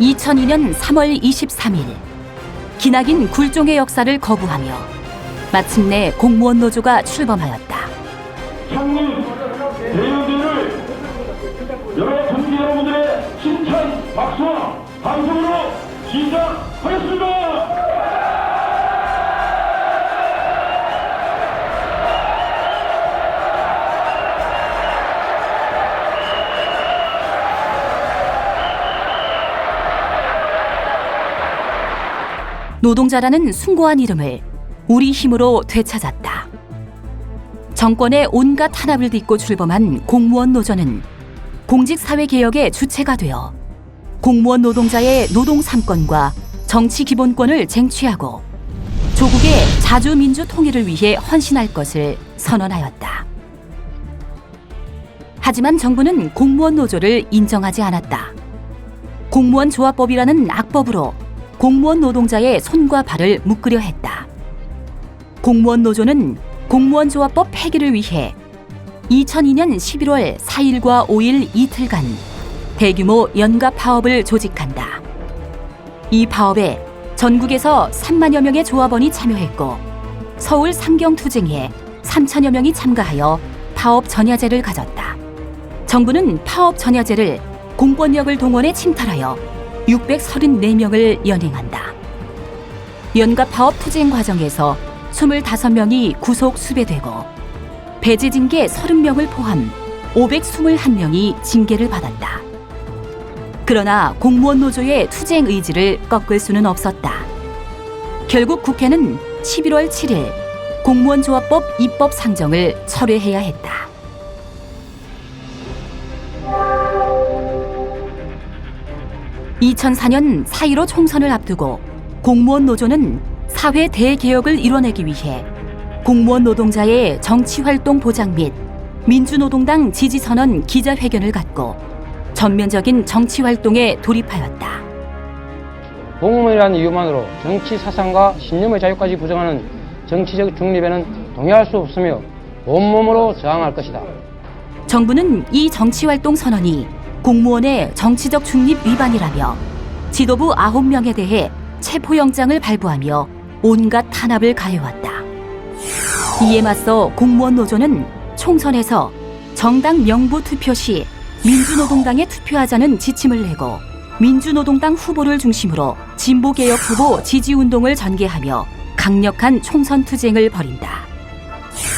2002년 3월 23일 기나긴 굴종의 역사를 거부하며 마침내 공무원 노조가 출범하였다. 형님, 대의원들을 여러 동지 여러분들의 힘찬 박수와 함성으로 시작하겠습니다. 노동자라는 숭고한 이름을 우리 힘으로 되찾았다. 정권의 온갖 탄압을 딛고 출범한 공무원 노조는 공직사회개혁의 주체가 되어 공무원 노동자의 노동 3권과 정치 기본권을 쟁취하고 조국의 자주민주 통일을 위해 헌신할 것을 선언하였다. 하지만 정부는 공무원 노조를 인정하지 않았다. 공무원 조합법이라는 악법으로 공무원 노동자의 손과 발을 묶으려 했다. 공무원 노조는 공무원 조합법 폐기를 위해 2002년 11월 4일과 5일 이틀간 대규모 연가 파업을 조직한다. 이 파업에 전국에서 3만여 명의 조합원이 참여했고 서울 상경투쟁에 3천여 명이 참가하여 파업 전야제를 가졌다. 정부는 파업 전야제를 공권력을 동원해 침탈하여 634명을 연행한다. 연가 파업 투쟁 과정에서 25명이 구속 수배되고 배제 징계 30명을 포함 521명이 징계를 받았다. 그러나 공무원 노조의 투쟁 의지를 꺾을 수는 없었다. 결국 국회는 11월 7일 공무원 조합법 입법 상정을 철회해야 했다. (2004년) 4.15 총선을 앞두고 공무원 노조는 사회 대개혁을 이뤄내기 위해 공무원 노동자의 정치활동 보장 및 민주노동당 지지선언 기자회견을 갖고 전면적인 정치활동에 돌입하였다. 공무원이라는 이유만으로 정치 사상과 신념의 자유까지 부정하는 정치적 중립에는 동의할 수 없으며 온몸으로 저항할 것이다. 정부는 이 정치활동 선언이 공무원의 정치적 중립 위반이라며 지도부 9명에 대해 체포영장을 발부하며 온갖 탄압을 가해왔다. 이에 맞서 공무원 노조는 총선에서 정당 명부 투표 시 민주노동당에 투표하자는 지침을 내고 민주노동당 후보를 중심으로 진보개혁 후보 지지운동을 전개하며 강력한 총선 투쟁을 벌인다.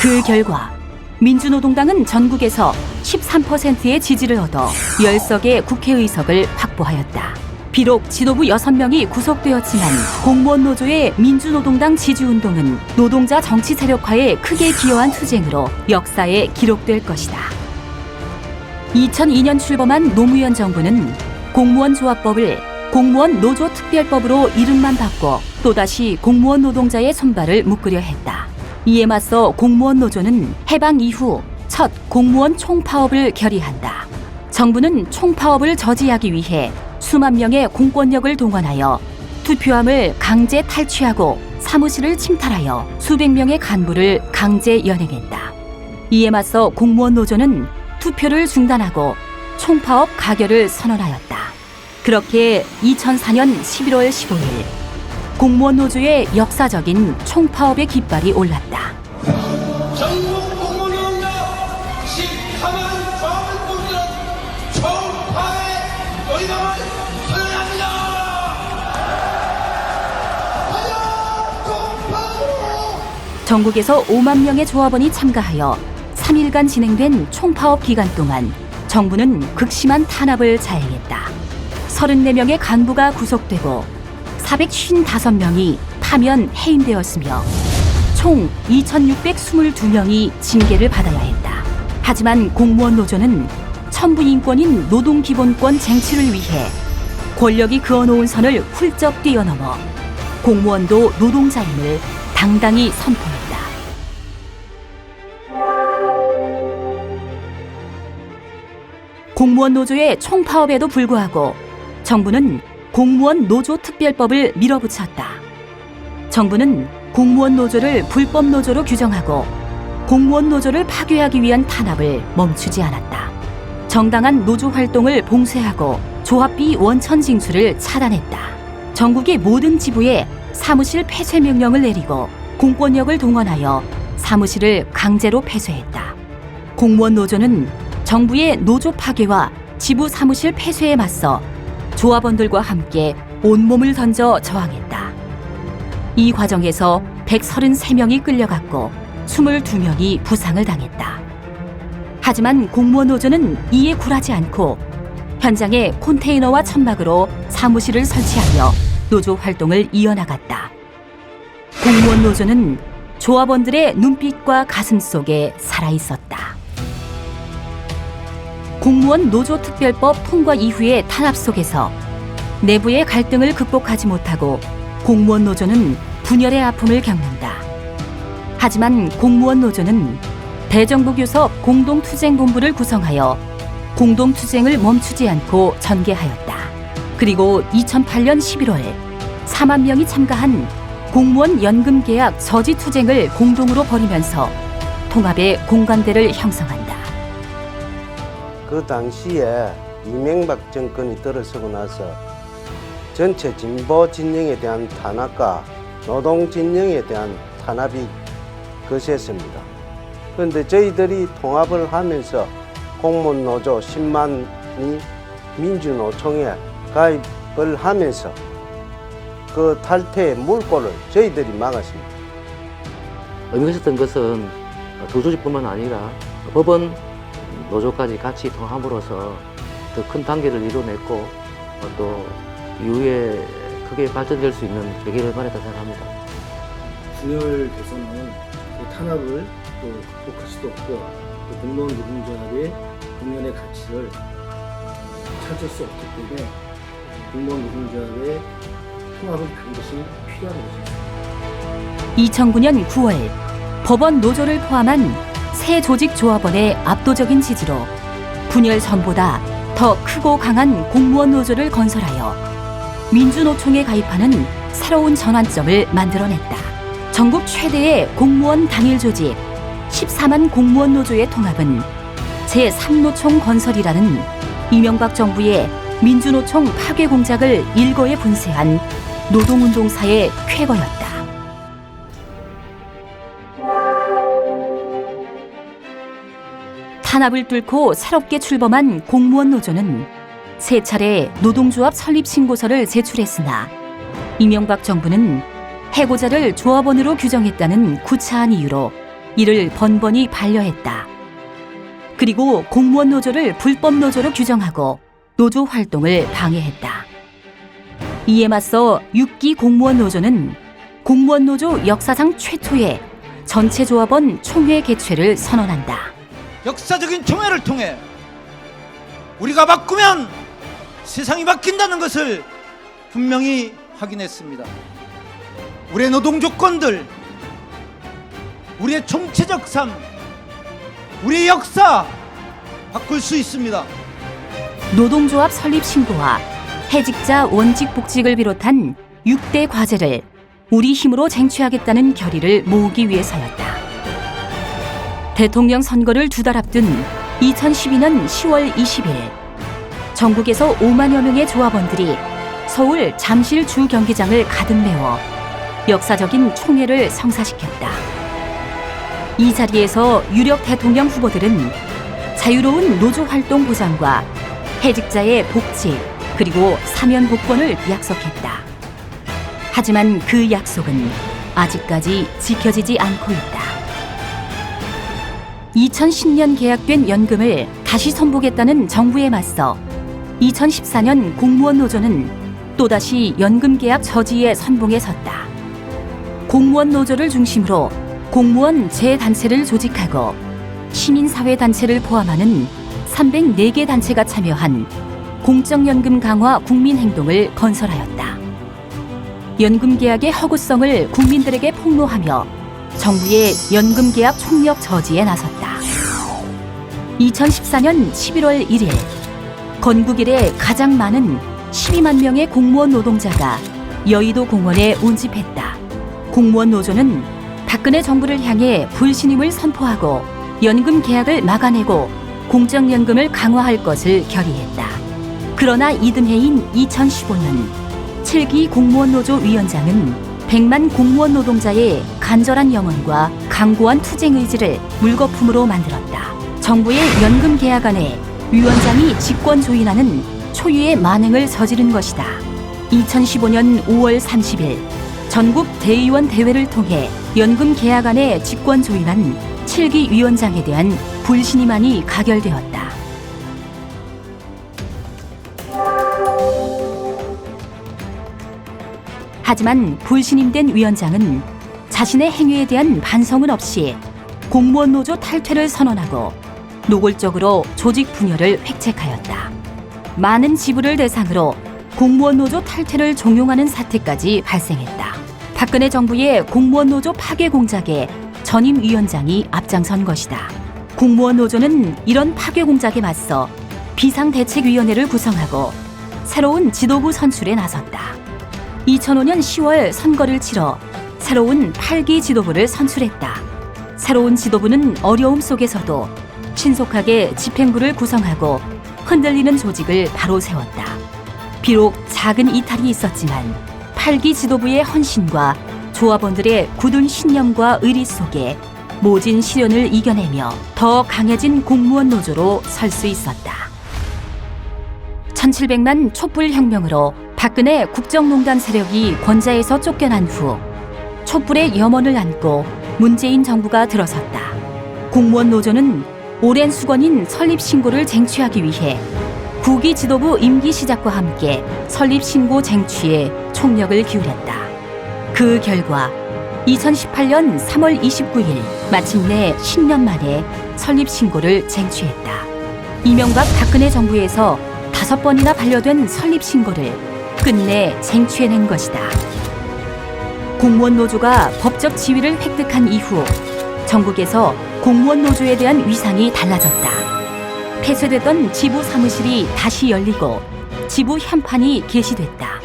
그 결과 민주노동당은 전국에서 13%의 지지를 얻어 10석의 국회의석을 확보하였다. 비록 지도부 6명이 구속되었지만 공무원 노조의 민주노동당 지지운동은 노동자 정치 세력화에 크게 기여한 투쟁으로 역사에 기록될 것이다. 2002년 출범한 노무현 정부는 공무원 조합법을 공무원 노조 특별법으로 이름만 바꿔 또다시 공무원 노동자의 손발을 묶으려 했다. 이에 맞서 공무원 노조는 해방 이후 첫 공무원 총파업을 결의한다. 정부는 총파업을 저지하기 위해 수만 명의 공권력을 동원하여 투표함을 강제 탈취하고 사무실을 침탈하여 수백 명의 간부를 강제 연행했다. 이에 맞서 공무원 노조는 투표를 중단하고 총파업 가결을 선언하였다. 그렇게 2004년 11월 15일 공무원 노조의 역사적인 총파업의 깃발이 올랐다. 전국 공무원노동자 14만 조합원분들은 총파의 의감을 선언합니다. 전국에서 5만 명의 조합원이 참가하여 3일간 진행된 총파업 기간 동안 정부는 극심한 탄압을 자행했다. 34명의 간부가 구속되고 455명이 파면 해임되었으며 총 2,622명이 징계를 받아야 했다. 하지만 공무원 노조는 천부인권인 노동기본권 쟁취를 위해 권력이 그어놓은 선을 훌쩍 뛰어넘어 공무원도 노동자임을 당당히 선포했다. 공무원 노조의 총파업에도 불구하고 정부는 공무원 노조 특별법을 밀어붙였다. 정부는 공무원 노조를 불법 노조로 규정하고 공무원 노조를 파괴하기 위한 탄압을 멈추지 않았다. 정당한 노조 활동을 봉쇄하고 조합비 원천 징수를 차단했다. 전국의 모든 지부에 사무실 폐쇄 명령을 내리고 공권력을 동원하여 사무실을 강제로 폐쇄했다. 공무원 노조는 정부의 노조 파괴와 지부 사무실 폐쇄에 맞서 조합원들과 함께 온몸을 던져 저항했다. 이 과정에서 133명이 끌려갔고 22명이 부상을 당했다. 하지만 공무원 노조는 이에 굴하지 않고 현장에 컨테이너와 천막으로 사무실을 설치하며 노조 활동을 이어나갔다. 공무원 노조는 조합원들의 눈빛과 가슴 속에 살아있었다. 공무원 노조특별법 통과 이후의 탄압 속에서 내부의 갈등을 극복하지 못하고 공무원 노조는 분열의 아픔을 겪는다. 하지만 공무원 노조는 대정부 교섭 공동투쟁본부를 구성하여 공동투쟁을 멈추지 않고 전개하였다. 그리고 2008년 11월 4만 명이 참가한 공무원 연금 계약 저지 투쟁을 공동으로 벌이면서 통합의 공감대를 형성한다. 그 당시에 이명박 정권이 들어서고 나서 전체 진보 진영에 대한 탄압과 노동 진영에 대한 탄압이 거셌습니다. 그런데 저희들이 통합을 하면서 공무원 노조 10만이 민주노총에 가입을 하면서 그 탈퇴의 물꼬를 저희들이 막았습니다. 의미가 있었던 것은 도조직뿐만 아니라 법원 노조까지 같이 통합으로써 더 큰 단계를 이뤄냈고 또 이후에 크게 발전될 수 있는 계기를 마련했다 생각합니다. 분열돼서는 그 탄압을 또 극복할 수도 없고 또 공무원 노동조합의 공연의 가치를 찾을 수 없기 때문에 공무원 노동조합의 통합은 반드시 필요한 것입니다. 2009년 9월 법원 노조를 포함한 새 조직 조합원의 압도적인 지지로 분열 전보다 더 크고 강한 공무원 노조를 건설하여 민주노총에 가입하는 새로운 전환점을 만들어냈다. 전국 최대의 공무원 당일 조직 14만 공무원 노조의 통합은 제3노총 건설이라는 이명박 정부의 민주노총 파괴 공작을 일거에 분쇄한 노동운동사의 쾌거였다. 탄압을 뚫고 새롭게 출범한 공무원 노조는 세 차례 노동조합 설립 신고서를 제출했으나 이명박 정부는 해고자를 조합원으로 규정했다는 구차한 이유로 이를 번번이 반려했다. 그리고 공무원 노조를 불법 노조로 규정하고 노조 활동을 방해했다. 이에 맞서 6기 공무원 노조는 공무원 노조 역사상 최초의 전체 조합원 총회 개최를 선언한다. 역사적인 총회를 통해 우리가 바꾸면 세상이 바뀐다는 것을 분명히 확인했습니다. 우리의 노동 조건들, 우리의 총체적 삶, 우리의 역사 바꿀 수 있습니다. 노동조합 설립 신고와 해직자 원직 복직을 비롯한 6대 과제를 우리 힘으로 쟁취하겠다는 결의를 모으기 위해서였다. 대통령 선거를 두 달 앞둔 2012년 10월 20일 전국에서 5만여 명의 조합원들이 서울 잠실 주 경기장을 가득 메워 역사적인 총회를 성사시켰다. 이 자리에서 유력 대통령 후보들은 자유로운 노조 활동 보장과 해직자의 복직 그리고 사면 복권을 약속했다. 하지만 그 약속은 아직까지 지켜지지 않고 있다. 2010년 계약된 연금을 다시 선보겠다는 정부에 맞서 2014년 공무원 노조는 또다시 연금 계약 저지의 선봉에 섰다. 공무원 노조를 중심으로 공무원 재단체를 조직하고 시민사회단체를 포함하는 304개 단체가 참여한 공적연금 강화 국민행동을 건설하였다. 연금 계약의 허구성을 국민들에게 폭로하며 정부의 연금 계약 총력 저지에 나섰다. 2014년 11월 1일 건국 이래 가장 많은 12만 명의 공무원 노동자가 여의도 공원에 운집했다. 공무원 노조는 박근혜 정부를 향해 불신임을 선포하고 연금 계약을 막아내고 공적연금을 강화할 것을 결의했다. 그러나 이듬해인 2015년 7기 공무원노조 위원장은 100만 공무원 노동자의 간절한 염원과 강고한 투쟁 의지를 물거품으로 만들었다. 정부의 연금 계약안에 위원장이 직권 조인하는 초유의 만행을 저지른 것이다. 2015년 5월 30일 전국 대의원 대회를 통해 연금 계약안에 직권 조인한 7기 위원장에 대한 불신임안이 가결되었다. 하지만 불신임된 위원장은 자신의 행위에 대한 반성은 없이 공무원 노조 탈퇴를 선언하고 노골적으로 조직 분열을 획책하였다. 많은 지부를 대상으로 공무원 노조 탈퇴를 종용하는 사태까지 발생했다. 박근혜 정부의 공무원 노조 파괴 공작에 전임 위원장이 앞장선 것이다. 공무원 노조는 이런 파괴 공작에 맞서 비상대책위원회를 구성하고 새로운 지도부 선출에 나섰다. 2005년 10월 선거를 치러 새로운 8기 지도부를 선출했다. 새로운 지도부는 어려움 속에서도 신속하게 집행부를 구성하고 흔들리는 조직을 바로 세웠다. 비록 작은 이탈이 있었지만 8기 지도부의 헌신과 조합원들의 굳은 신념과 의리 속에 모진 시련을 이겨내며 더 강해진 공무원 노조로 설 수 있었다. 1700만 촛불혁명으로 박근혜 국정농단 세력이 권좌에서 쫓겨난 후 촛불의 염원을 안고 문재인 정부가 들어섰다. 공무원 노조는 오랜 수건인 설립신고를 쟁취하기 위해 9기 지도부 임기 시작과 함께 설립신고 쟁취에 총력을 기울였다. 그 결과 2018년 3월 29일 마침내 10년 만에 설립신고를 쟁취했다. 이명박 박근혜 정부에서 5번이나 반려된 설립신고를 끝내 쟁취해낸 것이다. 공무원 노조가 법적 지위를 획득한 이후 전국에서 공무원 노조에 대한 위상이 달라졌다. 폐쇄됐던 지부 사무실이 다시 열리고 지부 현판이 게시됐다.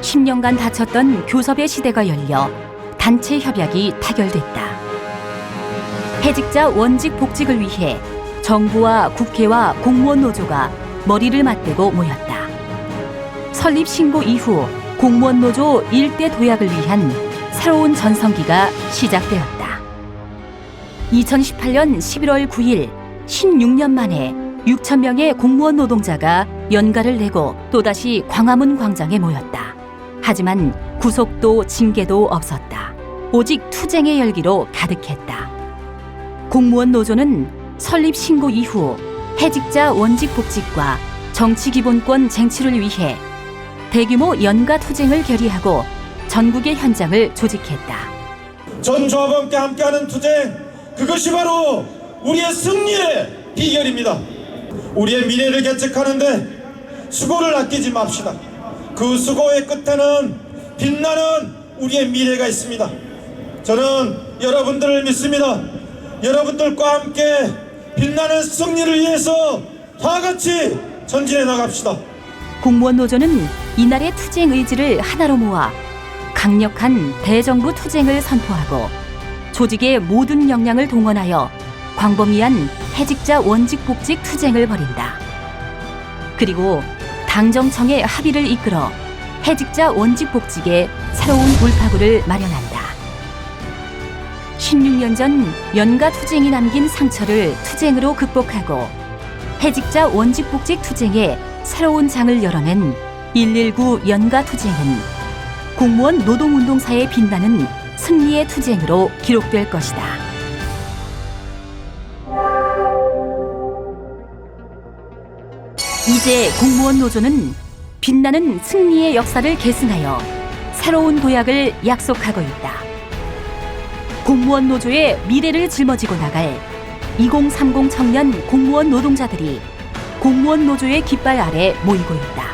10년간 닫혔던 교섭의 시대가 열려 단체 협약이 타결됐다. 해직자 원직 복직을 위해 정부와 국회와 공무원 노조가 머리를 맞대고 모였다. 설립 신고 이후 공무원 노조 일대 도약을 위한 새로운 전성기가 시작되었다. 2018년 11월 9일 16년 만에 6천 명의 공무원 노동자가 연가를 내고 또다시 광화문 광장에 모였다. 하지만 구속도 징계도 없었다. 오직 투쟁의 열기로 가득했다. 공무원 노조는 설립 신고 이후 해직자 원직 복직과 정치기본권 쟁취를 위해 대규모 연가 투쟁을 결의하고 전국의 현장을 조직했다. 전 조합원과 함께하는 투쟁, 그것이 바로 우리의 승리의 비결입니다. 우리의 미래를 개척하는데 수고를 아끼지 맙시다. 그 수고의 끝에는 빛나는 우리의 미래가 있습니다. 저는 여러분들을 믿습니다. 여러분들과 함께 빛나는 승리를 위해서 다 같이 전진해 나갑시다. 공무원 노조는 이날의 투쟁 의지를 하나로 모아 강력한 대정부 투쟁을 선포하고 조직의 모든 역량을 동원하여 광범위한 해직자 원직 복직 투쟁을 벌인다. 그리고 당정청의 합의를 이끌어 해직자 원직 복직의 새로운 돌파구를 마련한다. 16년 전 연가 투쟁이 남긴 상처를 투쟁으로 극복하고 해직자 원직 복직 투쟁에 새로운 장을 열어낸 119 연가 투쟁은 공무원 노동운동사에 빛나는 승리의 투쟁으로 기록될 것이다. 이제 공무원 노조는 빛나는 승리의 역사를 계승하여 새로운 도약을 약속하고 있다. 공무원 노조의 미래를 짊어지고 나갈 2030 청년 공무원 노동자들이 공무원 노조의 깃발 아래 모이고 있다.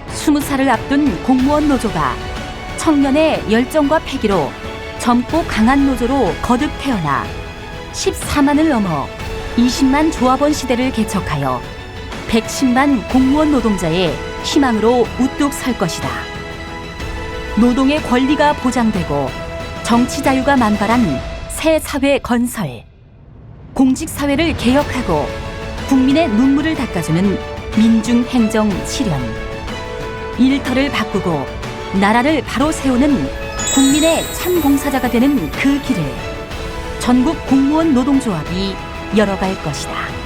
20살을 앞둔 공무원 노조가 청년의 열정과 패기로 젊고 강한 노조로 거듭 태어나 14만을 넘어 20만 조합원 시대를 개척하여 110만 공무원 노동자의 희망으로 우뚝 설 것이다. 노동의 권리가 보장되고 정치 자유가 만발한 새 사회 건설, 공직사회를 개혁하고 국민의 눈물을 닦아주는 민중행정 실현, 일터를 바꾸고 나라를 바로 세우는 국민의 참 봉사자가 되는 그 길을 전국 공무원 노동조합이 열어갈 것이다.